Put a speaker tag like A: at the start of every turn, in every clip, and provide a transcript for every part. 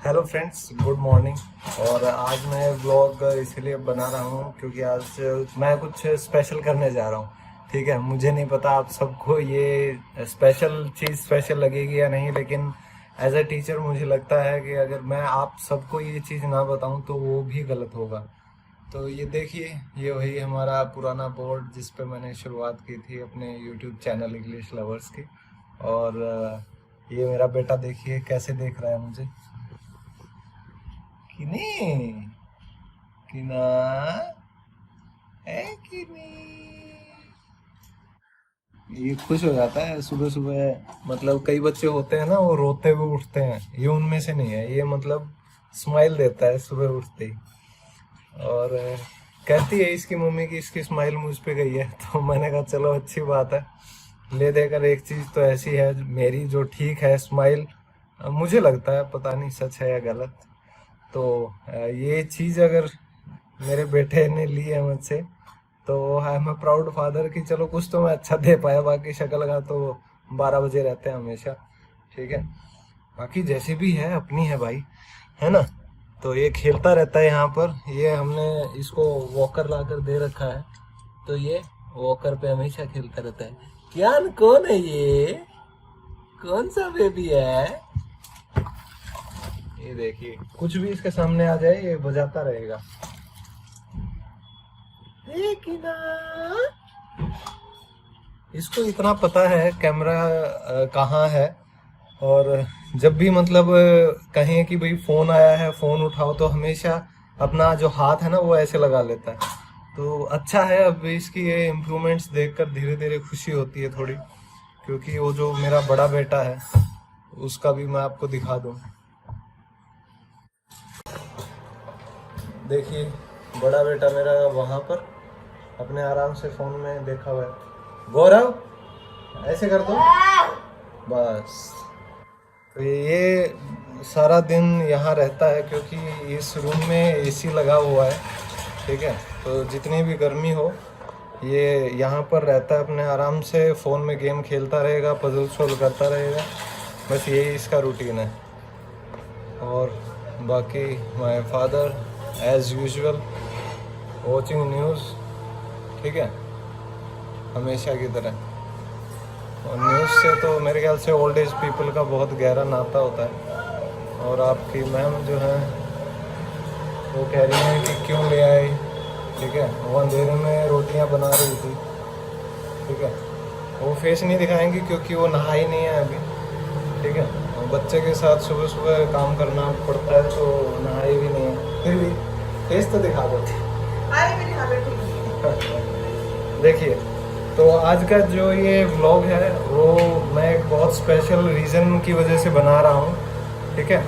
A: Hello friends, good morning. और आज मैं व्लॉग इसलिए बना रहा हूँ क्योंकि आज मैं कुछ स्पेशल करने जा रहा हूँ। ठीक है, मुझे नहीं पता आप सबको ये स्पेशल चीज़ स्पेशल लगेगी या नहीं, लेकिन एज अ टीचर मुझे लगता है कि अगर मैं आप सबको ये चीज़ ना बताऊँ तो वो भी गलत होगा। तो ये देखिए, ये वही हमारा पुराना बोर्ड जिस पे मैंने शुरुआत की थी अपने यूट्यूब चैनल इंग्लिश लवर्स की। और ये मेरा बेटा देखिए कैसे देख रहा है मुझे। किनी किना है किनी। ये खुश हो जाता है सुबह सुबह। मतलब कई बच्चे होते हैं ना, वो रोते हुए उठते हैं, ये उनमें से नहीं है। ये मतलब स्माइल देता है सुबह उठते ही। और कहती है इसकी मम्मी की इसकी स्माइल मुझ पे गई है। तो मैंने कहा चलो अच्छी बात है, ले देकर एक चीज तो ऐसी है मेरी जो ठीक है स्माइल। मुझे लगता है, पता नहीं सच है या गलत। तो ये चीज अगर मेरे बेटे ने ली है मुझसे तो I am a proud father कि चलो कुछ तो मैं अच्छा दे पाया। बाकी शक्ल का तो 12 बजे रहते हैं हमेशा। ठीक है, बाकी जैसी भी है अपनी है भाई, है ना। तो ये खेलता रहता है यहाँ पर। ये हमने इसको वॉकर लाकर दे रखा है, तो ये वॉकर पे हमेशा खेलता रहता है। क्या कौन है ये, कौन सा बेबी है? ये देखिए, कुछ भी इसके सामने आ जाए ये बजाता रहेगा। इसको इतना पता है कैमरा कहाँ है। और जब भी मतलब कहें कि भाई फोन आया है फोन उठाओ, तो हमेशा अपना जो हाथ है ना वो ऐसे लगा लेता है। तो अच्छा है, अब इसकी ये इम्प्रूवमेंट्स देखकर धीरे धीरे खुशी होती है थोड़ी। क्योंकि वो जो मेरा बड़ा बेटा है उसका भी मैं आपको दिखा दूं। देखिए, बड़ा बेटा मेरा वहां पर अपने आराम से फोन में देखा हुआ है। गौरव, ऐसे कर दो बस। तो ये सारा दिन यहाँ रहता है क्योंकि इस रूम में एसी लगा हुआ है। ठीक है, तो जितनी भी गर्मी हो ये यहाँ पर रहता है, अपने आराम से फ़ोन में गेम खेलता रहेगा, पजल सोल्व करता रहेगा। बस यही इसका रूटीन है। और बाकी my father as usual watching news. ठीक है, हमेशा की तरह। और न्यूज़ से तो मेरे ख्याल से ओल्ड एज पीपल का बहुत गहरा नाता होता है। और आपकी मैम जो है वो कह रही हैं कि क्यों ले आई। ठीक है, वो अंधेरे में रोटियां बना रही थी। ठीक है, वो फेस नहीं दिखाएंगी क्योंकि वो नहाई नहीं है अभी। ठीक है, और बच्चे के साथ सुबह सुबह काम करना पड़ता है तो नहाई भी नहीं है। फिर भी फेस तो दिखा दो। देखिए, तो आज का जो ये व्लॉग है वो मैं एक बहुत स्पेशल रीज़न की वजह से बना रहा हूँ। ठीक है,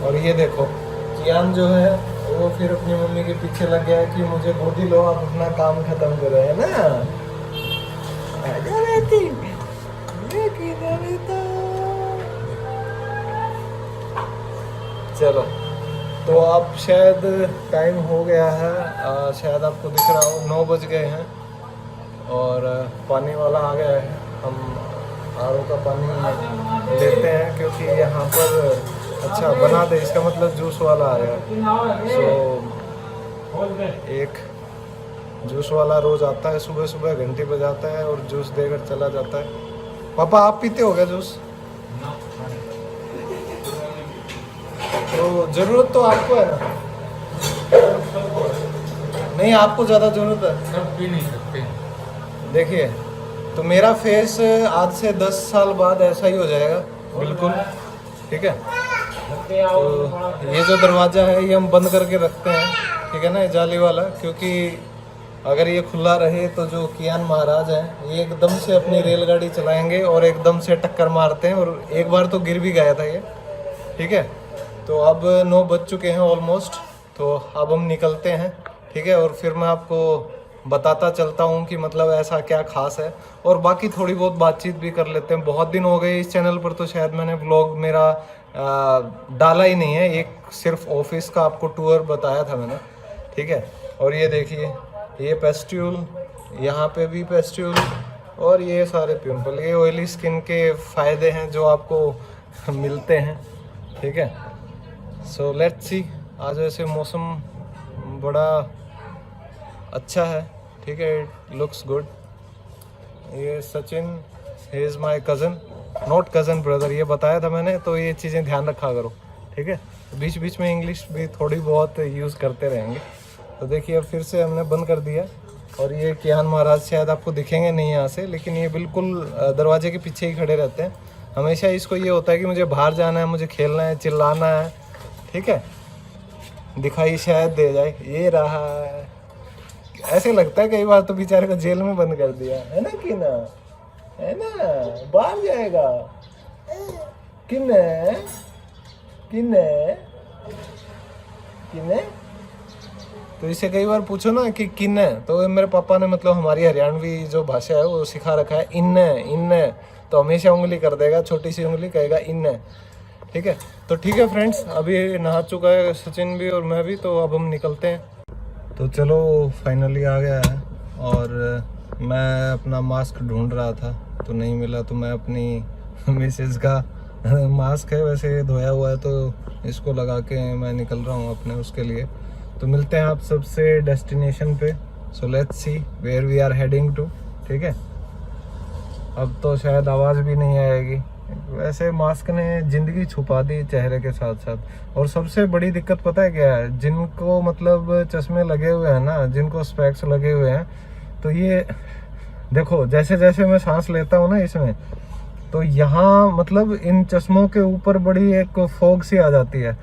A: और ये देखो कियान जो है वो फिर अपनी मम्मी के पीछे लग गया है कि मुझे गोदी लो, आप अपना काम खत्म करो, है ना। आजा बेटी, बेटी बेटा। चलो, तो आप शायद टाइम हो गया है, शायद आपको दिख रहा हो 9 बज गए हैं और पानी वाला आ गया है। हम आरओ का पानी लेते हैं क्योंकि यहाँ पर अच्छा बना दे, इसका मतलब जूस वाला आया। सो एक जूस वाला रोज आता है, सुबह सुबह घंटी बजाता है और जूस देकर चला जाता है। पापा आप पीते हो क्या जूस? तो जरूरत तो आपको है ना। नहीं, आपको ज़्यादा जरूरत है।
B: सब पी नहीं सकते।
A: देखिए, तो मेरा फेस आज से 10 साल बाद ऐसा ही हो जाएगा बिल्कुल। ठीक है, तो ये जो दरवाज़ा है ये हम बंद करके रखते हैं। ठीक है ना, ये जाली वाला, क्योंकि अगर ये खुला रहे तो जो कियान महाराज हैं ये एकदम से अपनी रेलगाड़ी चलाएंगे और एकदम से टक्कर मारते हैं। और एक बार तो गिर भी गया था ये। ठीक है, तो अब 9 बज चुके हैं ऑलमोस्ट, तो अब हम निकलते हैं। ठीक है, और फिर मैं आपको बताता चलता हूँ कि मतलब ऐसा क्या खास है। और बाकी थोड़ी बहुत बातचीत भी कर लेते हैं। बहुत दिन हो गए इस चैनल पर, तो शायद मैंने व्लॉग मेरा डाला ही नहीं है। एक सिर्फ ऑफिस का आपको टूर बताया था मैंने। ठीक है, और ये देखिए, ये पेस्ट्यूल, यहाँ पे भी पेस्ट्यूल, और ये सारे पिंपल, ये ऑयली स्किन के फ़ायदे हैं जो आपको मिलते हैं। ठीक है, सो लेट्स सी। आज वैसे मौसम बड़ा अच्छा है, ठीक है, इट लुक्स गुड। ये Sachin, he is my cousin, not cousin brother, ये बताया था मैंने, तो ये चीज़ें ध्यान रखा करो, ठीक है। बीच बीच में इंग्लिश भी थोड़ी बहुत यूज़ करते रहेंगे। तो देखिए अब फिर से हमने बंद कर दिया। और ये कियान महाराज शायद आपको दिखेंगे नहीं यहाँ से, लेकिन ये बिल्कुल दरवाजे के पीछे ही खड़े रहते हैं हमेशा। इसको ये होता है कि मुझे बाहर जाना है, मुझे खेलना है, चिल्लाना है, ठीक है, दिखाई शायद दे जाए। ये रहा, ऐसे लगता है कई बार तो बेचारे को जेल में बंद कर दिया है ना, कि ना है ना, बाहर जाएगा किन्ने किन्ने किन्ने। तो इसे कई बार पूछो ना कि किन्ने, तो मेरे पापा ने मतलब हमारी हरियाणवी जो भाषा है वो सिखा रखा है, इन्ने इन्ने, तो हमेशा उंगली कर देगा, छोटी सी उंगली कहेगा इन्ने, ठीक है। तो ठीक है फ्रेंड्स, अभी नहा चुका है सचिन भी और मैं भी, तो अब हम निकलते हैं। तो चलो फाइनली आ गया है। और मैं अपना मास्क ढूंढ रहा था तो नहीं मिला, तो मैं अपनी मिसेस का मास्क है वैसे धोया हुआ है, तो इसको लगा के मैं निकल रहा हूँ अपने उसके लिए। तो मिलते हैं आप सबसे डेस्टिनेशन पे। So let's see where we are heading to, ठीक है। अब तो शायद आवाज़ भी नहीं आएगी, वैसे मास्क ने ज़िंदगी छुपा दी चेहरे के साथ साथ। और सबसे बड़ी दिक्कत पता है क्या है, जिनको मतलब चश्मे लगे हुए हैं ना, जिनको स्पेक्स लगे हुए हैं, तो ये देखो जैसे जैसे मैं सांस लेता हूँ ना इसमें, तो यहाँ मतलब इन चश्मों के ऊपर बड़ी एक फॉग सी आ जाती है।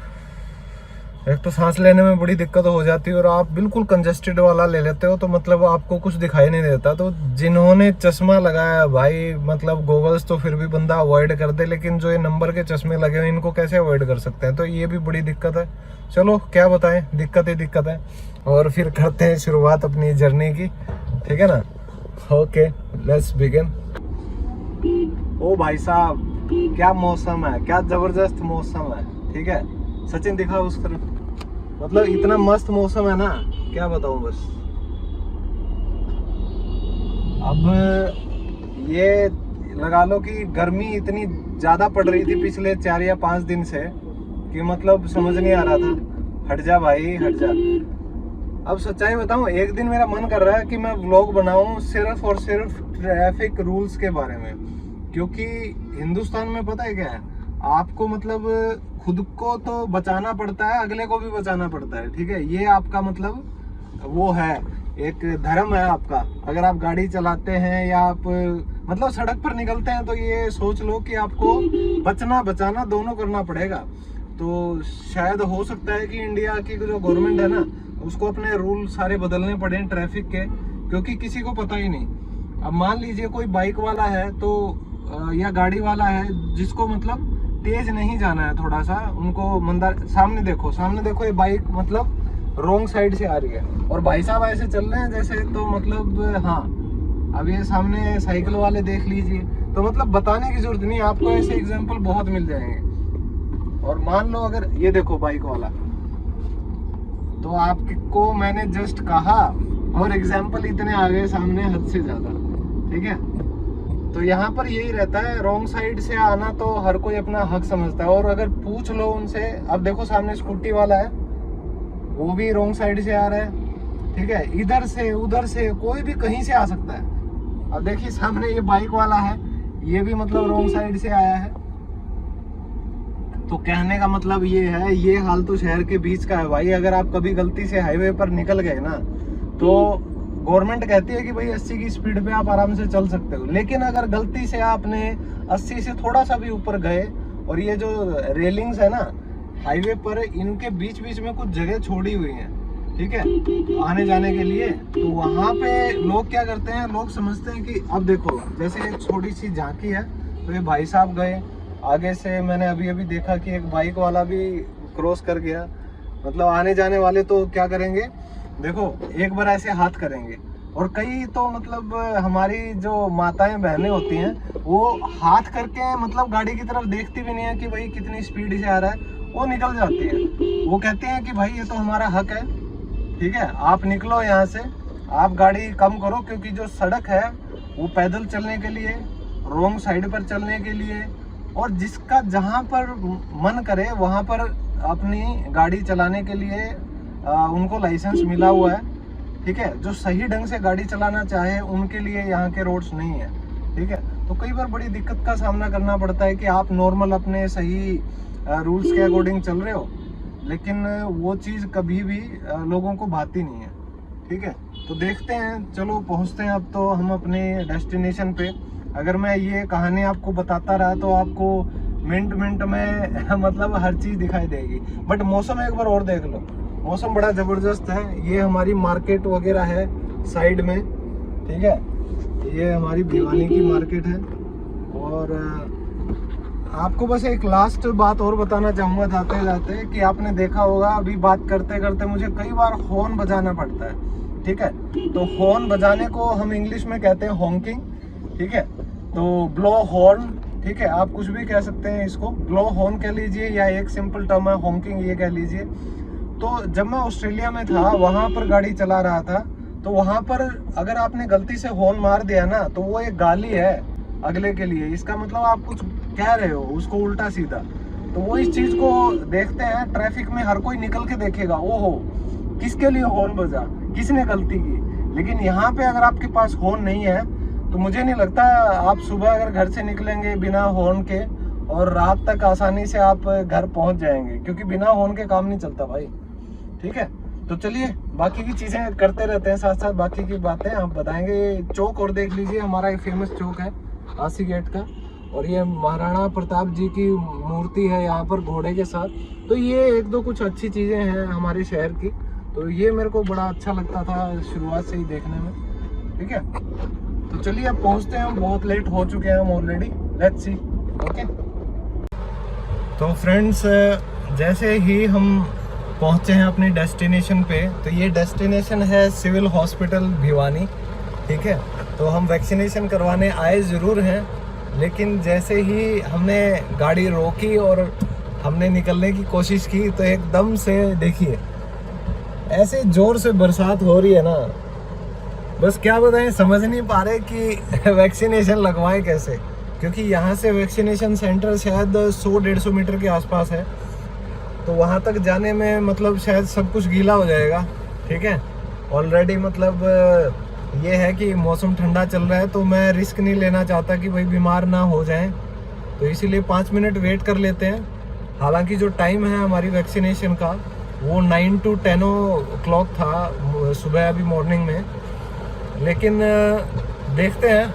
A: एक तो सांस लेने में बड़ी दिक्कत हो जाती है, और आप बिल्कुल कंजेस्टेड वाला ले लेते हो तो मतलब आपको कुछ दिखाई नहीं देता। तो जिन्होंने चश्मा लगाया भाई, मतलब गॉगल्स तो फिर भी बंदा अवॉइड कर दे, लेकिन जो ये नंबर के चश्मे लगे हुए इनको कैसे अवॉइड कर सकते हैं, तो ये भी बड़ी दिक्कत है। चलो क्या बताएं, दिक्कत ही दिक्कत है। और फिर करते हैं शुरुआत अपनी जर्नी की, ठीक है ना। Okay let's begin. ओ भाई साहब क्या मौसम है, क्या जबरदस्त मौसम है, ठीक है। सचिन दिखा उस तरफ, मतलब इतना मस्त मौसम है ना, क्या बताऊं बस। अब ये लगा लो कि गर्मी इतनी ज्यादा पड़ रही थी पिछले 4 या 5 दिन से कि मतलब समझ नहीं आ रहा था, हट जा भाई हट जा। अब सच्चाई बताऊं, एक दिन मेरा मन कर रहा है कि मैं व्लॉग बनाऊं सिर्फ और सिर्फ ट्रैफिक रूल्स के बारे में, क्योंकि हिंदुस्तान में पता है क्या है, आपको मतलब खुद को तो बचाना पड़ता है, अगले को भी बचाना पड़ता है, ठीक है। ये आपका मतलब वो है, एक धर्म है आपका। अगर आप गाड़ी चलाते हैं या आप मतलब सड़क पर निकलते हैं, तो ये सोच लो कि आपको बचना बचाना दोनों करना पड़ेगा। तो शायद हो सकता है कि इंडिया की जो गवर्नमेंट है ना, उसको अपने रूल सारे बदलने पड़े ट्रैफिक के, क्योंकि किसी को पता ही नहीं। अब मान लीजिए कोई बाइक वाला है तो या गाड़ी वाला है जिसको मतलब तेज नहीं जाना है, थोड़ा सा उनको मंदार, सामने देखो ये बाइक मतलब रोंग साइड से आ रही है और भाई साहब ऐसे चल रहे हैं जैसे, तो मतलब हाँ, अब ये सामने साइकिल वाले देख लीजिए, तो मतलब बताने की जरूरत नहीं, आपको ऐसे एग्जांपल बहुत मिल जाएंगे। और मान लो अगर ये देखो बाइक वाला, तो आपको मैंने जस्ट कहा और एग्जाम्पल इतने आ गए सामने हद से ज्यादा, ठीक है। तो यहाँ पर यही रहता है, रॉन्ग साइड से आना तो हर कोई अपना हक समझता है। और अगर पूछ लो उनसे, अब देखो सामने स्कूटी वाला है, वो भी रॉन्ग साइड से आ रहा है, ठीक है, इधर से उधर से कोई भी कहीं से आ सकता है। अब देखिए सामने ये बाइक वाला है, ये भी मतलब रॉन्ग साइड से आया है। तो कहने का मतलब ये है, ये हाल तो शहर के बीच का है भाई। अगर आप कभी गलती से हाईवे पर निकल गए ना, तो गवर्नमेंट कहती है कि भाई 80 की स्पीड पे आप आराम से चल सकते हो, लेकिन अगर गलती से आपने 80 से थोड़ा सा भी ऊपर गए, और ये जो रेलिंग्स है ना हाईवे पर, इनके बीच बीच में कुछ जगह छोड़ी हुई है, ठीक है, आने जाने के लिए, तो वहाँ पे लोग क्या करते हैं, लोग समझते हैं कि अब देखो जैसे एक छोटी सी झांकी है, तो ये भाई साहब गए आगे से, मैंने अभी अभी देखा कि एक बाइक वाला भी क्रॉस कर गया। मतलब आने जाने वाले तो क्या करेंगे, देखो एक बार ऐसे हाथ करेंगे, और कई तो मतलब हमारी जो माताएं बहनें होती हैं, वो हाथ करके मतलब गाड़ी की तरफ देखती भी नहीं है कि भाई कितनी स्पीड से आ रहा है, वो निकल जाती है। वो कहते हैं कि भाई ये तो हमारा हक है, ठीक है, आप निकलो यहाँ से, आप गाड़ी कम करो, क्योंकि जो सड़क है वो पैदल चलने के लिए, रोंग साइड पर चलने के लिए, और जिसका जहाँ पर मन करे वहाँ पर अपनी गाड़ी चलाने के लिए उनको लाइसेंस मिला हुआ है, ठीक है। जो सही ढंग से गाड़ी चलाना चाहे उनके लिए यहाँ के रोड्स नहीं है, ठीक है। तो कई बार बड़ी दिक्कत का सामना करना पड़ता है कि आप नॉर्मल अपने सही रूल्स के अकॉर्डिंग चल रहे हो, लेकिन वो चीज़ कभी भी लोगों को भाती नहीं है, ठीक है। तो देखते हैं, चलो पहुँचते हैं अब तो हम अपने डेस्टिनेशन पे। अगर मैं ये कहानी आपको बताता रहा तो आपको मिनट मिनट में मतलब हर चीज़ दिखाई देगी। बट मौसम एक बार और देख लो, मौसम बड़ा ज़बरदस्त है। ये हमारी मार्केट वगैरह है साइड में, ठीक है। ये हमारी भिवानी की मार्केट है। और आपको बस एक लास्ट बात और बताना चाहूँगा जाते जाते कि आपने देखा होगा अभी बात करते करते मुझे कई बार हॉर्न बजाना पड़ता है, ठीक है। तो हॉर्न बजाने को हम इंग्लिश में कहते हैं हॉन्किंग, ठीक है। तो ब्लो हॉर्न, ठीक है, आप कुछ भी कह सकते हैं इसको, ब्लो हॉर्न कह लीजिए या एक सिंपल टर्म है हॉन्किंग ये कह लीजिए। तो जब मैं ऑस्ट्रेलिया में था वहाँ पर गाड़ी चला रहा था, तो वहाँ पर अगर आपने गलती से हॉर्न मार दिया ना तो वो एक गाली है अगले के लिए। इसका मतलब आप कुछ कह रहे हो उसको उल्टा सीधा। तो वो इस चीज़ को देखते हैं, ट्रैफिक में हर कोई निकल के देखेगा, ओहो किसके लिए हॉर्न बजा, किसने गलती की। लेकिन यहाँ पे अगर आपके पास हॉर्न नहीं है तो मुझे नहीं लगता आप सुबह अगर घर से निकलेंगे बिना हॉर्न के और रात तक आसानी से आप घर पहुँच जाएंगे, क्योंकि बिना हॉर्न के काम नहीं चलता भाई, ठीक है। तो चलिए बाकी की चीज़ें करते रहते हैं, साथ साथ बाकी की बातें आप बताएंगे। चौक और देख लीजिए, हमारा एक फेमस चौक है आसी गेट का, और ये महाराणा प्रताप जी की मूर्ति है यहाँ पर घोड़े के साथ। तो ये एक दो कुछ अच्छी चीज़ें हैं हमारे शहर की, तो ये मेरे को बड़ा अच्छा लगता था शुरुआत से ही देखने में, ठीक है। तो चलिए अब पहुँचते हैं, हम बहुत लेट हो चुके हैं हम ऑलरेडी, लेट्स सी, ओके। तो फ्रेंड्स जैसे ही हम पहुँचे हैं अपनी डेस्टिनेशन पे, तो ये डेस्टिनेशन है सिविल हॉस्पिटल भिवानी, ठीक है। तो हम वैक्सीनेशन करवाने आए ज़रूर हैं, लेकिन जैसे ही हमने गाड़ी रोकी और हमने निकलने की कोशिश की तो एकदम से देखिए ऐसे ज़ोर से बरसात हो रही है ना, बस क्या बताएं, समझ नहीं पा रहे कि वैक्सीनेशन लगवाएं कैसे, क्योंकि यहाँ से वैक्सीनेशन सेंटर शायद 100-150 मीटर के आसपास है। तो वहाँ तक जाने में मतलब शायद सब कुछ गीला हो जाएगा, ठीक है। ऑलरेडी मतलब ये है कि मौसम ठंडा चल रहा है, तो मैं रिस्क नहीं लेना चाहता कि भाई बीमार ना हो जाएं, तो इसीलिए 5 मिनट वेट कर लेते हैं। हालांकि जो टाइम है हमारी वैक्सीनेशन का वो 9 to 10 o'clock था सुबह अभी मॉर्निंग में, लेकिन देखते हैं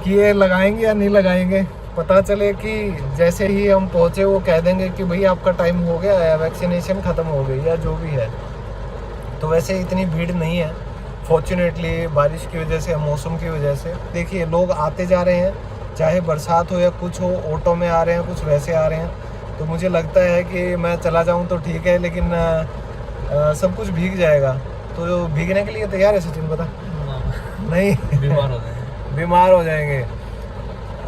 A: कि ये लगाएंगे या नहीं लगाएंगे। पता चले कि जैसे ही हम पहुँचे वो कह देंगे कि भाई आपका टाइम हो गया है, वैक्सीनेशन ख़त्म हो गई या जो भी है। तो वैसे इतनी भीड़ नहीं है फॉर्चुनेटली, बारिश की वजह से, मौसम की वजह से। देखिए लोग आते जा रहे हैं, चाहे बरसात हो या कुछ हो, ऑटो में आ रहे हैं, कुछ वैसे आ रहे हैं। तो मुझे लगता है कि मैं चला जाऊं तो ठीक है, लेकिन सब कुछ भीग जाएगा। तो भीगने के लिए तैयार है सचिन? पता नहीं, बीमार हो जाएंगे, बीमार हो जाएंगे।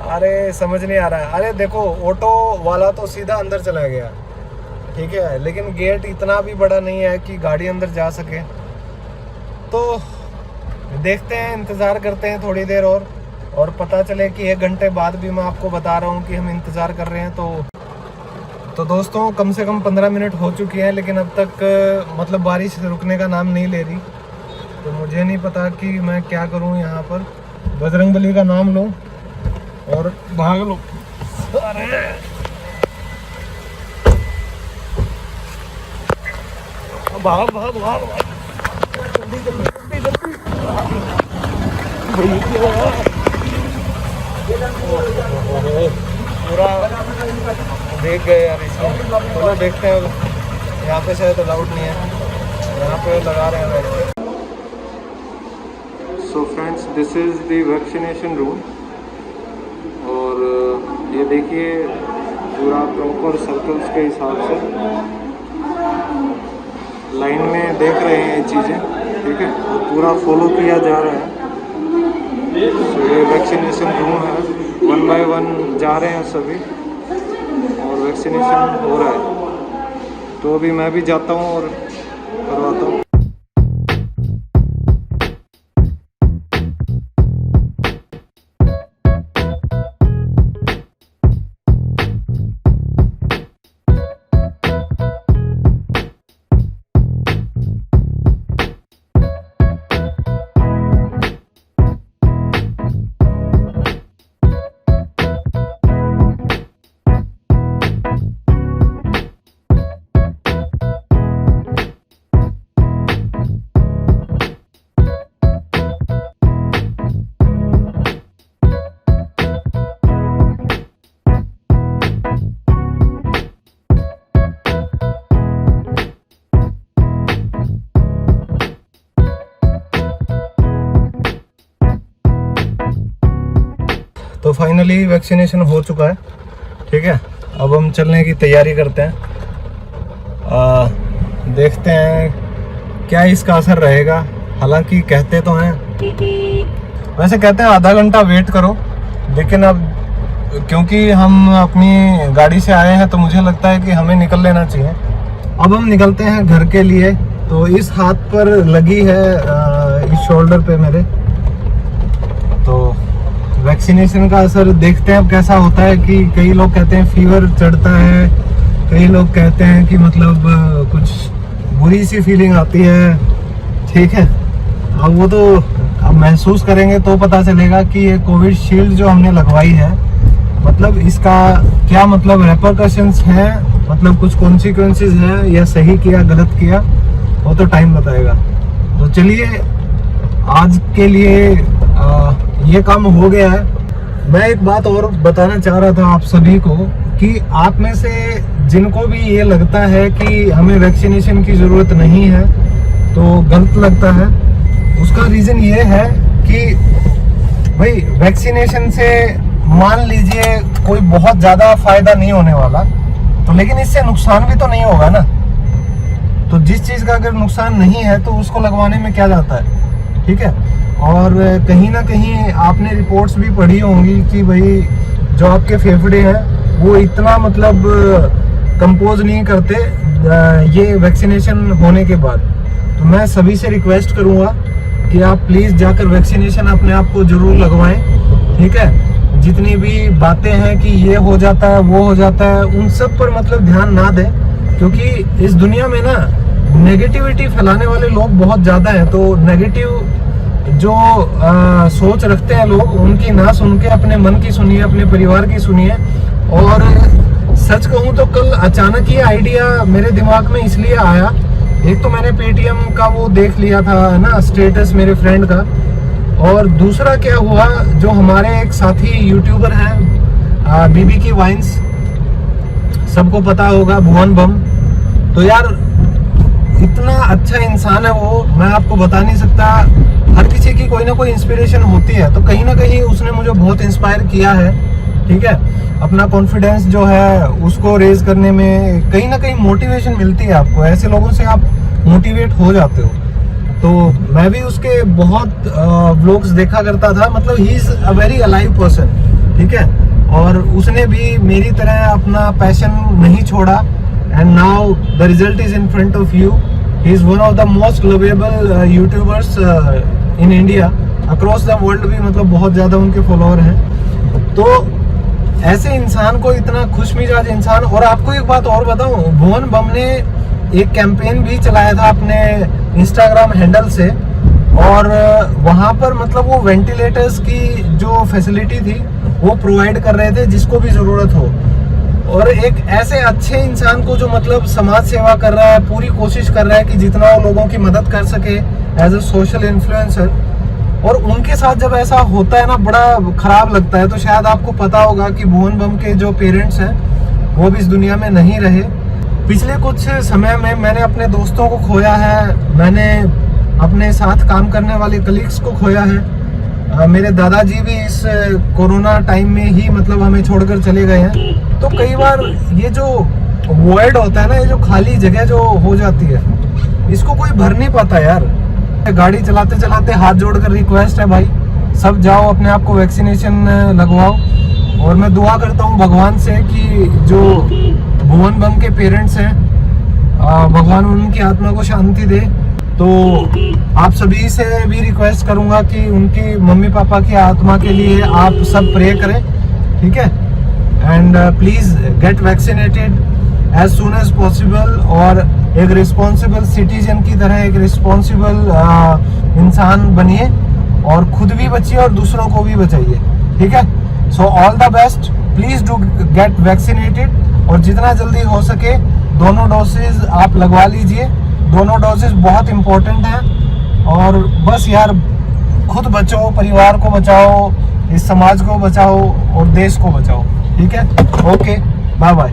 A: अरे समझ नहीं आ रहा है। अरे देखो ऑटो वाला तो सीधा अंदर चला गया, ठीक है, लेकिन गेट इतना भी बड़ा नहीं है कि गाड़ी अंदर जा सके। तो देखते हैं, इंतज़ार करते हैं थोड़ी देर और पता चले कि 1 घंटे बाद भी मैं आपको बता रहा हूँ कि हम इंतज़ार कर रहे हैं। तो दोस्तों कम से कम 15 मिनट हो चुकी हैं, लेकिन अब तक मतलब बारिश रुकने का नाम नहीं ले रही। तो मुझे नहीं पता कि मैं क्या करूँ यहाँ पर। बजरंगबली का नाम लो और भाग लो। अरे भाग भाग भाग जल्दी जल्दी जल्दी पूरा देख गए यार इसमें। चलो देखते हैं, यहाँ पे शायद अलाउड नहीं है, यहाँ पे लगा रहे हैं। So friends this is the vaccination room, और ये देखिए पूरा प्रॉपर सर्कल्स के हिसाब से लाइन में देख रहे हैं ये चीज़ें, ठीक है, और पूरा फॉलो किया जा रहा है। तो ये वैक्सीनेशन रूम है, 1 by 1 जा रहे हैं सभी और वैक्सीनेशन हो रहा है। तो अभी मैं भी जाता हूँ और करवाता हूँ। फाइनली वैक्सीनेशन हो चुका है, ठीक है। अब हम चलने की तैयारी करते हैं, देखते हैं क्या इसका असर रहेगा। हालांकि कहते तो हैं, वैसे कहते हैं आधा घंटा वेट करो, लेकिन अब क्योंकि हम अपनी गाड़ी से आए हैं तो मुझे लगता है कि हमें निकल लेना चाहिए। अब हम निकलते हैं घर के लिए। तो इस हाथ पर लगी है, इस शोल्डर पे मेरे। तो वैक्सीनेशन का असर देखते हैं अब कैसा होता है। कि कई लोग कहते हैं फीवर चढ़ता है, कई लोग कहते हैं कि मतलब कुछ बुरी सी फीलिंग आती है, ठीक है। अब वो तो अब महसूस करेंगे तो पता चलेगा कि ये कोविड शील्ड जो हमने लगवाई है, मतलब इसका क्या मतलब रेपरकशंस हैं, मतलब कुछ कॉन्सिक्वेंसेस हैं, या सही किया गलत किया, वो तो टाइम बताएगा। तो चलिए, आज के लिए ये काम हो गया है। मैं एक बात और बताना चाह रहा था आप सभी को कि आप में से जिनको भी ये लगता है कि हमें वैक्सीनेशन की ज़रूरत नहीं है, तो गलत लगता है। उसका रीज़न ये है कि भाई वैक्सीनेशन से मान लीजिए कोई बहुत ज़्यादा फायदा नहीं होने वाला, तो लेकिन इससे नुकसान भी तो नहीं होगा ना। तो जिस चीज़ का अगर नुकसान नहीं है तो उसको लगवाने में क्या जाता है, ठीक है। और कहीं ना कहीं आपने रिपोर्ट्स भी पढ़ी होंगी कि भाई जो आपके फेफड़े हैं वो इतना मतलब कंपोज नहीं करते ये वैक्सीनेशन होने के बाद। तो मैं सभी से रिक्वेस्ट करूँगा कि आप प्लीज़ जाकर वैक्सीनेशन अपने आप को ज़रूर लगवाएं, ठीक है। जितनी भी बातें हैं कि ये हो जाता है वो हो जाता है, उन सब पर मतलब ध्यान ना दें, क्योंकि इस दुनिया में ना नेगेटिविटी फैलाने वाले लोग बहुत ज़्यादा हैं। तो नेगेटिव जो सोच रखते हैं लोग, उनकी ना सुन के अपने मन की सुनिए, अपने परिवार की सुनिए। और सच कहूँ तो कल अचानक ये आइडिया मेरे दिमाग में इसलिए आया, एक तो मैंने पेटीएम का वो देख लिया था ना, स्टेटस मेरे फ्रेंड का, और दूसरा क्या हुआ, जो हमारे एक साथी यूट्यूबर हैं बीबी की वाइन्स, सबको पता होगा, भुवन बम। तो यार इतना अच्छा इंसान है वो, मैं आपको बता नहीं सकता। हर किसी की कोई ना कोई इंस्पिरेशन होती है, तो कहीं ना कहीं उसने मुझे बहुत इंस्पायर किया है, ठीक है। अपना कॉन्फिडेंस जो है उसको रेज करने में कहीं ना कहीं मोटिवेशन मिलती है आपको, ऐसे लोगों से आप मोटिवेट हो जाते हो। तो मैं भी उसके बहुत व्लॉग्स देखा करता था, मतलब he is a very alive person, ठीक है। और उसने भी मेरी तरह अपना पैशन नहीं छोड़ा, and now the result is in front of you. He is one of the most lovable YouTubers in India, across the world भी मतलब बहुत ज़्यादा उनके फॉलोअर हैं। तो ऐसे इंसान को, इतना खुशमिजाज इंसान। और आपको एक बात और बताऊं, भुवन बम ने एक कैंपेन भी चलाया था अपने इंस्टाग्राम हैंडल से, और वहाँ पर मतलब वो वेंटिलेटर्स की जो फैसिलिटी थी वो प्रोवाइड कर रहे थे जिसको भी ज़रूरत हो। और एक ऐसे अच्छे इंसान को जो मतलब समाज सेवा कर रहा है, पूरी कोशिश कर रहा है कि जितना वो लोगों की मदद कर सके एज अ सोशल इन्फ्लुएंसर, और उनके साथ जब ऐसा होता है ना, बड़ा खराब लगता है। तो शायद आपको पता होगा कि भुवन बम के जो पेरेंट्स हैं वो भी इस दुनिया में नहीं रहे। पिछले कुछ समय में मैंने अपने दोस्तों को खोया है, मैंने अपने साथ काम करने वाले कलीग्स को खोया है। मेरे दादाजी भी इस कोरोना टाइम में ही मतलब हमें छोड़कर चले गए हैं। तो कई बार ये जो वॉइड होता है ना, ये जो खाली जगह जो हो जाती है, इसको कोई भर नहीं पाता यार। गाड़ी चलाते चलाते हाथ जोड़कर रिक्वेस्ट है भाई, सब जाओ अपने आप को वैक्सीनेशन लगवाओ। और मैं दुआ करता हूँ भगवान से कि जो भुवन बम के पेरेंट्स हैं, भगवान उनकी आत्मा को शांति दे। तो आप सभी से भी रिक्वेस्ट करूँगा कि उनकी मम्मी पापा की आत्मा के लिए आप सब प्रे करें, ठीक है। And please get vaccinated as soon as possible, और एक रिस्पॉन्सिबल सिटीजन की तरह एक रिस्पॉन्सिबल इंसान बनिए, और खुद भी बचिए और दूसरों को भी बचाइए, ठीक है। So all the best, please do get vaccinated, और जितना जल्दी हो सके दोनों डोसेज आप लगवा लीजिए। दोनों डोसेज बहुत इम्पोर्टेंट हैं। और बस यार, खुद बचो, परिवार को बचाओ, इस समाज को बचाओ और देश को बचाओ, ठीक है। Okay, bye bye.